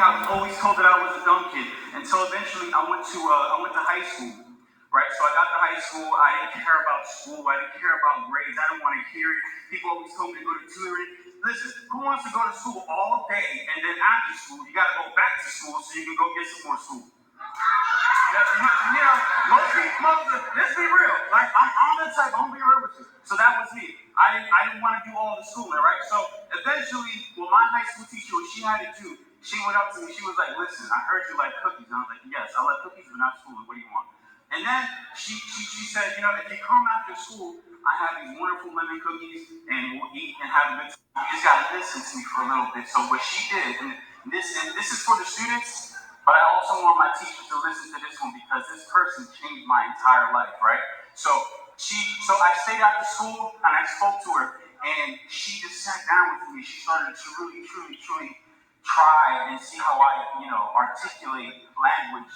I was always told that I was a dumb kid. And so eventually I went to high school, right? So I got to high school. I didn't care about school. I didn't care about grades. I didn't want to hear it. People always told me to go to tutoring. Listen, who wants to go to school all day and then after school you got to go back to school so you can go get some more school? Most people, let's be real. Like, I'm the type, I'm gonna be real with you. So that was me. I didn't want to do all the schooling, right? So eventually, what my high school teacher, what she had to do, she went up to me, she was like, listen, I heard you like cookies. And I was like, yes, I like cookies, but not schooling. What do you want? And then she said, if you come after school, I have these wonderful lemon cookies, and we'll eat and have a good time. You just gotta listen to me for a little bit. So what she did, and this is for the students, but I also want my teachers to listen to this one because this person changed my entire life, right? So I stayed after school and I spoke to her, and she just sat down with me. She started to really, truly, truly try and see how I, articulate language,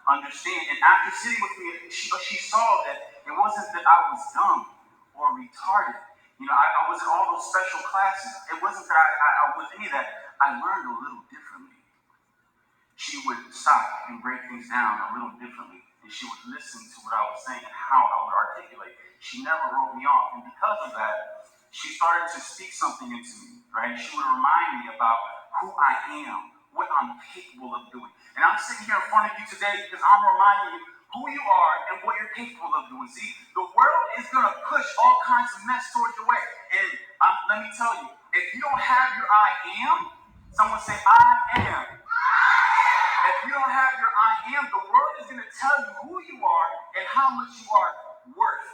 understand. And after sitting with me, she saw that it wasn't that I was dumb or retarded. I was in all those special classes. It wasn't that I was any of that. I learned a little differently. She would stop and break things down a little differently. And she would listen to what I was saying and how I would articulate. She never wrote me off. And because of that, she started to speak something into me, right? She would remind me about who I am, what I'm capable of doing. And I'm sitting here in front of you today because I'm reminding you who you are and what you're capable of doing. See, the world is going to push all kinds of mess towards your way. And let me tell you, if you don't have your I am, someone say, I am. If you don't have your I am, the world is going to tell you who you are and how much you are worth.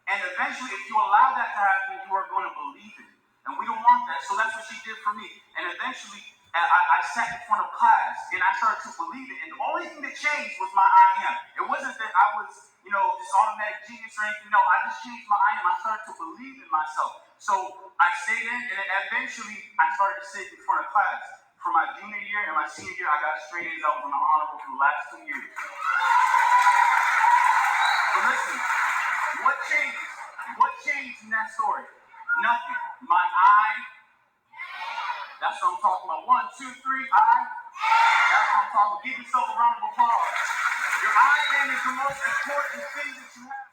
And eventually, if you allow that to happen, you are going to believe it. And we don't want that. So that's what she did for me. And eventually, I sat in front of class and I started to believe it. And the only thing that changed was my I am. It wasn't that I was, this automatic genius or anything. No, I just changed my I am. I started to believe in myself. So I stayed in, and then eventually I started to sit in front of class. For my junior year and my senior year, I got straight A's. I was on the honor roll for the last 2 years. So listen, what changed? What changed in that story? Nothing. My I. That's what I'm talking about. 1, 2, 3, I. That's what I'm talking about. Give yourself a round of applause. Your I am is the most important thing that you have.